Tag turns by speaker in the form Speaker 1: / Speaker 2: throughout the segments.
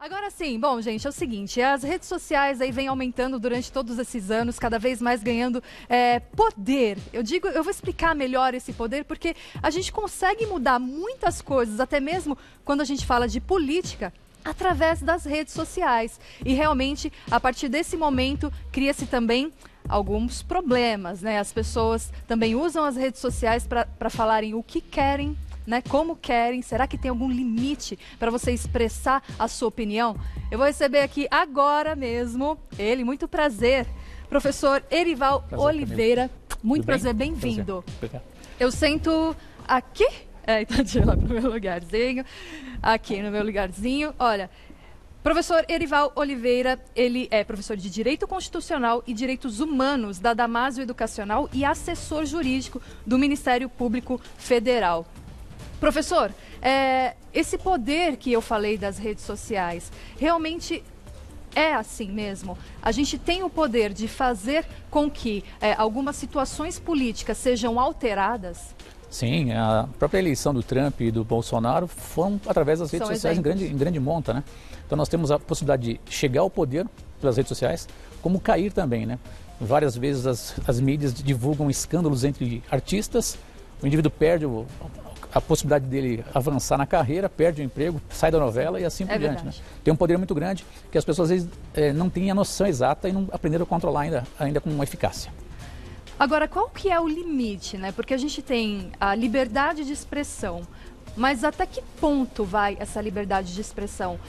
Speaker 1: Agora sim, bom, gente, é o seguinte, as redes sociais aí vêm aumentando durante todos esses anos, cada vez mais ganhando poder. Eu vou explicar melhor esse poder, porque a gente consegue mudar muitas coisas, até mesmo quando a gente fala de política, através das redes sociais. E realmente, a partir desse momento, cria-se também alguns problemas, né? As pessoas também usam as redes sociais para falarem o que querem, né, como querem. Será que tem algum limite para você expressar a sua opinião? Eu vou receber aqui agora mesmo ele, muito prazer, professor Erival Oliveira. Muito prazer, bem-vindo. Eu sento aqui, então deixa eu ir lá pro meu lugarzinho, aqui no meu lugarzinho. Olha, professor Erival Oliveira, ele é professor de Direito Constitucional e Direitos Humanos da Damásio Educacional e assessor jurídico do Ministério Público Federal. Professor, esse poder que eu falei das redes sociais, realmente é assim mesmo? A gente tem o poder de fazer com que algumas situações políticas sejam alteradas?
Speaker 2: Sim, a própria eleição do Trump e do Bolsonaro foram através das redes sociais em grande monta, né? Então nós temos a possibilidade de chegar ao poder pelas redes sociais, como cair também, né? Várias vezes as mídias divulgam escândalos entre artistas, o indivíduo perde a possibilidade dele avançar na carreira, perde o emprego, sai da novela e assim por diante. Né? Tem um poder muito grande que as pessoas às vezes não têm a noção exata e não aprenderam a controlar ainda com eficácia.
Speaker 1: Agora, qual que é o limite, né? Porque a gente tem a liberdade de expressão, mas até que ponto vai essa liberdade de expressão?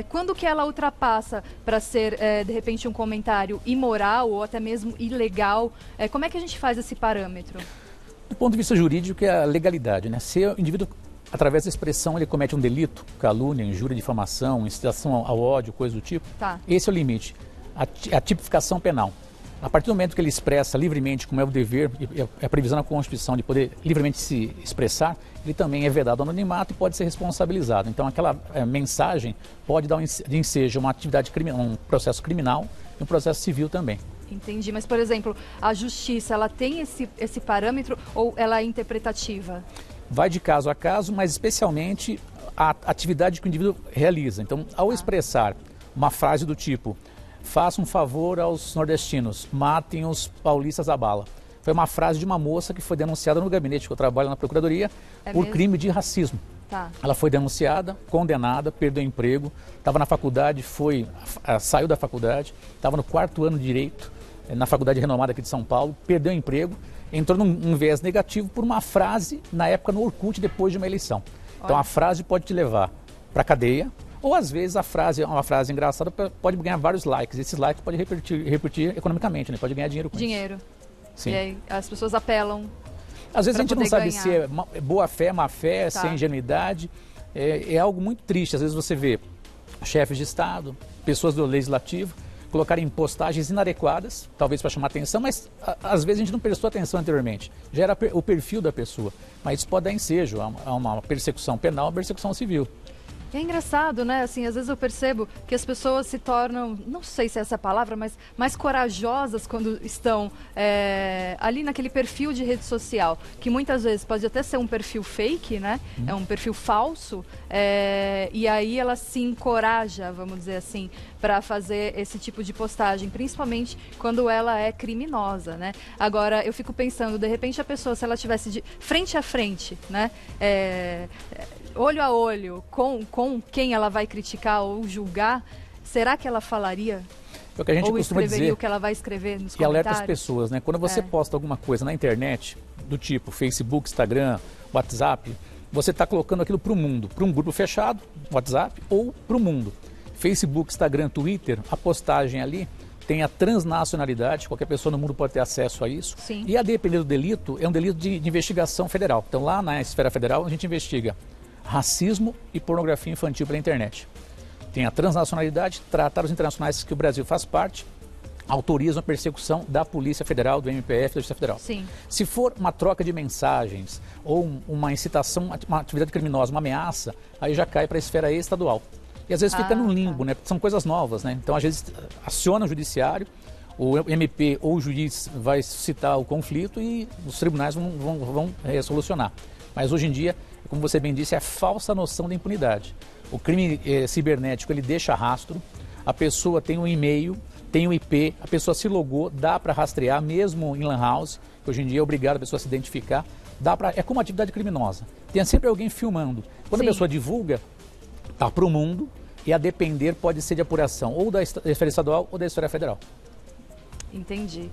Speaker 1: Quando que ela ultrapassa para ser, de repente, um comentário imoral ou até mesmo ilegal? Como é que a gente faz esse parâmetro?
Speaker 2: Do ponto de vista jurídico, é a legalidade, né? Se o indivíduo, através da expressão, ele comete um delito, calúnia, injúria, difamação, incitação ao ódio, coisa do tipo, esse é o limite, a tipificação penal. A partir do momento que ele expressa livremente, como é o dever, é a previsão na Constituição de poder livremente se expressar, ele também é vedado ao anonimato e pode ser responsabilizado. Então, aquela mensagem pode dar de ensejo uma atividade criminal, um processo criminal e um processo civil também.
Speaker 1: Entendi, mas, por exemplo, a justiça, ela tem esse parâmetro ou ela é interpretativa?
Speaker 2: Vai de caso a caso, mas especialmente a atividade que o indivíduo realiza. Então, ao expressar uma frase do tipo, faça um favor aos nordestinos, matem os paulistas à bala. Foi uma frase de uma moça que foi denunciada no gabinete que eu trabalho na Procuradoria por crime de racismo. Ela foi denunciada, condenada, perdeu o emprego, estava na faculdade, saiu da faculdade, estava no 4º ano de Direito, na faculdade renomada aqui de São Paulo, perdeu o emprego, entrou num viés negativo por uma frase, na época no Orkut, depois de uma eleição. Então a frase pode te levar para a cadeia, ou às vezes uma frase engraçada pode ganhar vários likes, esses likes podem repercutir economicamente, né? Pode ganhar dinheiro com isso.
Speaker 1: Dinheiro.
Speaker 2: Sim.
Speaker 1: E aí as pessoas apelam.
Speaker 2: Às vezes a gente não sabe se é boa fé, má fé, se é ingenuidade. É algo muito triste. Às vezes você vê chefes de Estado, pessoas do Legislativo, colocarem postagens inadequadas, talvez para chamar atenção, mas às vezes a gente não prestou atenção anteriormente. Já era o perfil da pessoa. Mas isso pode dar ensejo a uma persecução penal, uma persecução civil.
Speaker 1: É engraçado, né? Assim, às vezes eu percebo que as pessoas se tornam, não sei se é essa palavra, mas mais corajosas quando estão ali naquele perfil de rede social, que muitas vezes pode até ser um perfil fake, né? É um perfil falso, e aí ela se encoraja, vamos dizer assim, para fazer esse tipo de postagem, principalmente quando ela é criminosa, né? Agora, eu fico pensando, de repente a pessoa, se ela tivesse de frente a frente, né? Olho a olho com quem ela vai criticar ou julgar, será que ela falaria?
Speaker 2: É o que a gente
Speaker 1: ou
Speaker 2: costuma
Speaker 1: escreveria
Speaker 2: dizer,
Speaker 1: o que ela vai escrever nos
Speaker 2: que
Speaker 1: comentários?
Speaker 2: alerta as pessoas, né? Quando você posta alguma coisa na internet, do tipo Facebook, Instagram, WhatsApp, você está colocando aquilo para o mundo, para um grupo fechado, WhatsApp, ou para o mundo. Facebook, Instagram, Twitter, a postagem ali tem a transnacionalidade, qualquer pessoa no mundo pode ter acesso a isso.
Speaker 1: Sim.
Speaker 2: E a depender do delito, é um delito de investigação federal. Então lá na esfera federal a gente investiga racismo e pornografia infantil pela internet. Tem a transnacionalidade, tratados internacionais que o Brasil faz parte, autorizam a persecução da Polícia Federal, do MPF, da Justiça Federal.
Speaker 1: Sim.
Speaker 2: Se for uma troca de mensagens ou uma incitação, uma atividade criminosa, uma ameaça, aí já cai para a esfera estadual. E às vezes fica no limbo, né? São coisas novas, né? Então às vezes aciona o judiciário, o MP ou o juiz vai suscitar o conflito e os tribunais vão solucionar. Mas hoje em dia, como você bem disse, é a falsa noção da impunidade. O crime cibernético, ele deixa rastro, a pessoa tem um e-mail, tem um IP, a pessoa se logou, dá para rastrear, mesmo em lan house, que hoje em dia é obrigado a pessoa a se identificar, é como atividade criminosa. Tem sempre alguém filmando. Quando
Speaker 1: Sim.
Speaker 2: a pessoa divulga, está para o mundo, e a depender pode ser de apuração ou da esfera estadual ou da esfera federal.
Speaker 1: Entendi.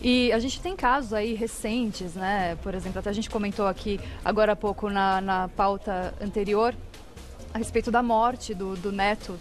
Speaker 1: E a gente tem casos aí recentes, né? Por exemplo, até a gente comentou aqui agora há pouco na pauta anterior a respeito da morte do neto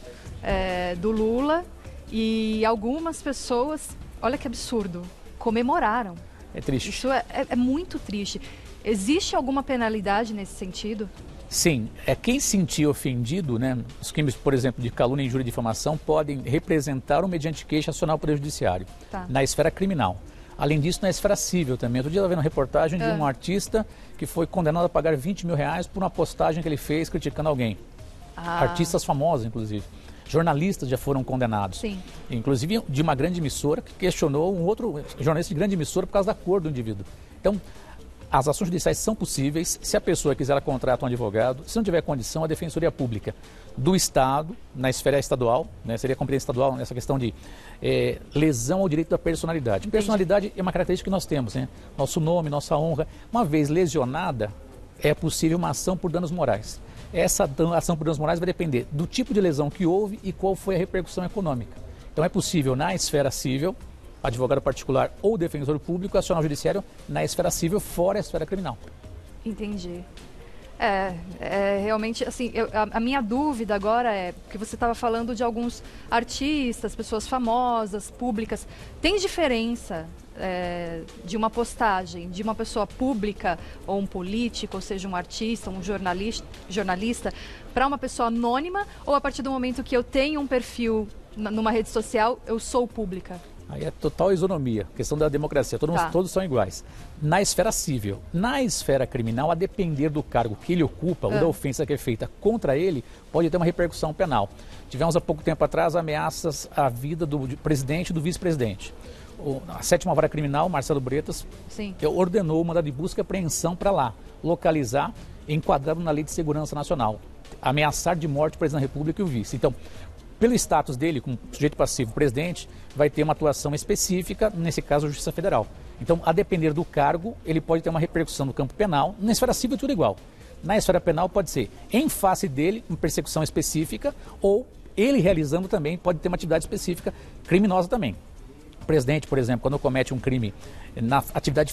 Speaker 1: do Lula, e algumas pessoas, olha que absurdo, comemoraram.
Speaker 2: É triste.
Speaker 1: Isso é muito triste. Existe alguma penalidade nesse sentido?
Speaker 2: Sim, quem se sentir ofendido, né, os crimes, por exemplo, de calúnia, injúria e difamação podem representar mediante queixa acionar o Poder Judiciário, na esfera criminal. Além disso, na esfera civil também. Outro dia eu estava vendo uma reportagem de um artista que foi condenado a pagar 20 mil reais por uma postagem que ele fez criticando alguém. Artistas famosos, inclusive. Jornalistas já foram condenados.
Speaker 1: Sim.
Speaker 2: Inclusive de uma grande emissora que questionou um outro jornalista de grande emissora por causa da cor do indivíduo. Então, as ações judiciais são possíveis se a pessoa quiser, ela contrata um advogado. Se não tiver condição, a Defensoria Pública do Estado, na esfera estadual, né, seria competência estadual nessa questão de lesão ao direito da personalidade. Entendi. Personalidade é uma característica que nós temos, né? Nosso nome, nossa honra. Uma vez lesionada, é possível uma ação por danos morais. Essa ação por danos morais vai depender do tipo de lesão que houve e qual foi a repercussão econômica. Então é possível, na esfera civil, advogado particular ou defensor público, acionar o judiciário na esfera civil, fora a esfera criminal.
Speaker 1: Entendi. Realmente, assim, a minha dúvida agora é, porque você estava falando de alguns artistas, pessoas famosas, públicas, tem diferença de uma postagem de uma pessoa pública ou um político, ou seja, um artista, um jornalista, para uma pessoa anônima, ou a partir do momento que eu tenho um perfil numa rede social, eu sou pública?
Speaker 2: Aí é total isonomia, questão da democracia, todos são iguais. Na esfera civil, na esfera criminal, a depender do cargo que ele ocupa ou da ofensa que é feita contra ele, pode ter uma repercussão penal. Tivemos há pouco tempo atrás ameaças à vida do presidente e do vice-presidente. A 7ª Vara Criminal, Marcelo Bretas, ordenou o mandado de busca e apreensão para lá, localizar, enquadrado na Lei de Segurança Nacional, ameaçar de morte o presidente da República e o vice. Então, pelo status dele, como sujeito passivo, presidente, vai ter uma atuação específica, nesse caso, a Justiça Federal. Então, a depender do cargo, ele pode ter uma repercussão no campo penal. Na esfera civil, tudo igual. Na esfera penal, pode ser em face dele, uma persecução específica, ou ele realizando também, pode ter uma atividade específica criminosa também. O presidente, por exemplo, quando comete um crime na atividade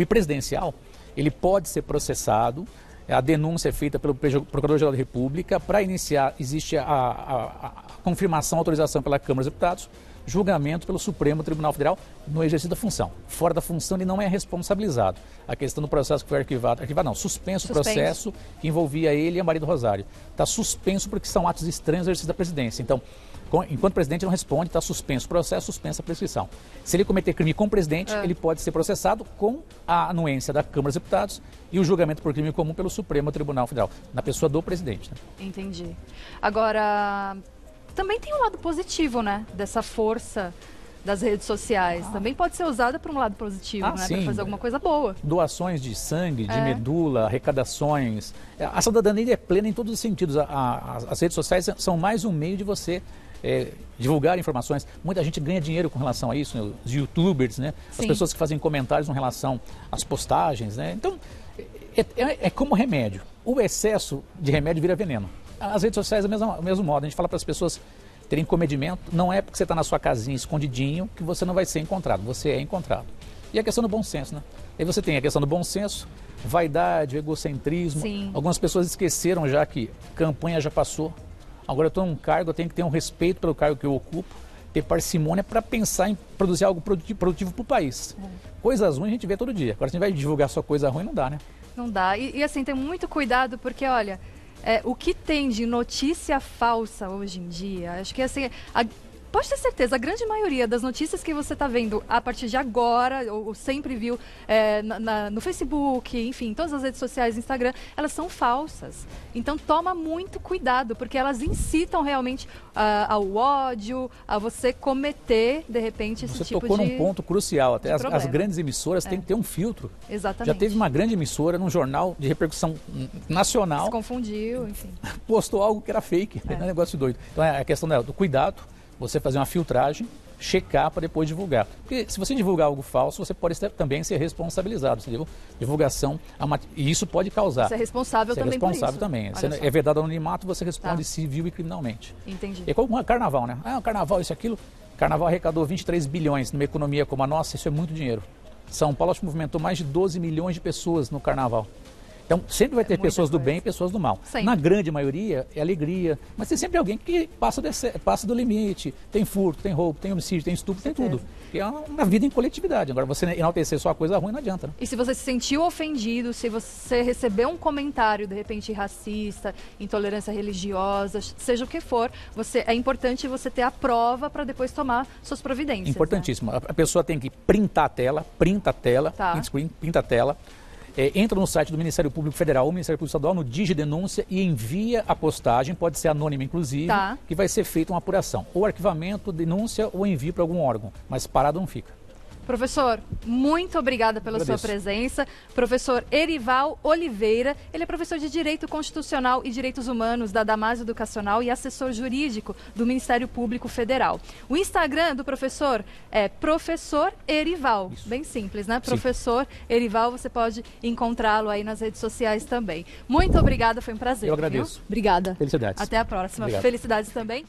Speaker 2: presidencial, ele pode ser processado. A denúncia é feita pelo Procurador-Geral da República. Para iniciar, existe a confirmação, a autorização pela Câmara dos Deputados, julgamento pelo Supremo Tribunal Federal no exercício da função. Fora da função, ele não é responsabilizado. A questão do processo que foi arquivado não, suspenso o processo que envolvia ele e a Maria do Rosário. Está suspenso porque são atos estranhos ao exercício da presidência. Então, enquanto presidente não responde, está suspenso o processo, suspensa a prescrição. Se ele cometer crime com o presidente, ele pode ser processado com a anuência da Câmara dos Deputados e o julgamento por crime comum pelo Supremo Tribunal Federal, na pessoa do presidente. Né?
Speaker 1: Entendi. Agora, também tem um lado positivo, né, dessa força das redes sociais. Também pode ser usada para um lado positivo, né, para fazer alguma coisa boa.
Speaker 2: Doações de sangue, de medula, arrecadações. A cidadania é plena em todos os sentidos. As redes sociais são mais um meio de você divulgar informações. Muita gente ganha dinheiro com relação a isso, né? Os youtubers, né? As pessoas que fazem comentários em relação às postagens, né? Então, é como remédio. O excesso de remédio vira veneno. As redes sociais é o mesmo modo. A gente fala para as pessoas terem comedimento. Não é porque você está na sua casinha escondidinho que você não vai ser encontrado. Você é encontrado. E a questão do bom senso, né? Aí você tem a questão do bom senso, vaidade, egocentrismo.
Speaker 1: Sim.
Speaker 2: Algumas pessoas esqueceram já que campanha já passou. Agora eu estou num cargo, eu tenho que ter um respeito pelo cargo que eu ocupo, ter parcimônia para pensar em produzir algo produtivo para o país. Coisas ruins a gente vê todo dia. Agora, se a gente vai divulgar só coisa ruim, não dá, né?
Speaker 1: Não dá. E assim, tem muito cuidado, porque, olha, o que tem de notícia falsa hoje em dia, acho que assim, pode ter certeza, a grande maioria das notícias que você está vendo a partir de agora, ou sempre viu no Facebook, enfim, todas as redes sociais, Instagram, elas são falsas. Então toma muito cuidado, porque elas incitam realmente ao ódio, a você cometer, de repente, esse tipo de...
Speaker 2: Você tocou num ponto crucial, até as grandes emissoras têm que ter um filtro.
Speaker 1: Exatamente.
Speaker 2: Já teve uma grande emissora num jornal de repercussão nacional.
Speaker 1: Se confundiu, enfim.
Speaker 2: Postou algo que era fake, é um negócio doido. Então é a questão do cuidado, você fazer uma filtragem, checar para depois divulgar. Porque se você divulgar algo falso, você pode também ser responsabilizado, entendeu? Divulgação, e isso pode causar.
Speaker 1: Você é responsável também por isso.
Speaker 2: Você é responsável também. É verdade anonimato, você responde civil e criminalmente.
Speaker 1: Entendi.
Speaker 2: É como carnaval, né? Carnaval, isso, aquilo. Carnaval arrecadou 23 bilhões numa economia como a nossa, isso é muito dinheiro. São Paulo acho que movimentou mais de 12 milhões de pessoas no carnaval. Então, sempre vai ter pessoas do bem e pessoas do mal.
Speaker 1: Sempre.
Speaker 2: Na grande maioria, é alegria. Mas tem sempre alguém que passa do limite. Tem furto, tem roubo, tem homicídio, tem estupro, tem tudo. E é uma vida em coletividade. Agora, você enaltecer só a coisa ruim não adianta. Né?
Speaker 1: E se você se sentiu ofendido, se você recebeu um comentário, de repente, racista, intolerância religiosa, seja o que for, é importante você ter a prova para depois tomar suas providências.
Speaker 2: Importantíssimo. Né? A pessoa tem que printar a tela, printa a tela, printa a tela. Entra no site do Ministério Público Federal ou Ministério Público Estadual, no DigiDenúncia e envia a postagem, pode ser anônima inclusive, que vai ser feita uma apuração. Ou arquivamento, denúncia ou envio para algum órgão, mas parado não fica.
Speaker 1: Professor, muito obrigada pela sua presença. Professor Erival Oliveira, ele é professor de Direito Constitucional e Direitos Humanos da Damásio Educacional e assessor jurídico do Ministério Público Federal. O Instagram do professor é Professor Erival, bem simples, né? Sim. Professor Erival, você pode encontrá-lo aí nas redes sociais também. Muito obrigada, foi um prazer.
Speaker 2: Eu agradeço.
Speaker 1: Viu? Obrigada.
Speaker 2: Felicidades.
Speaker 1: Até a próxima.
Speaker 2: Obrigado.
Speaker 1: Felicidades também.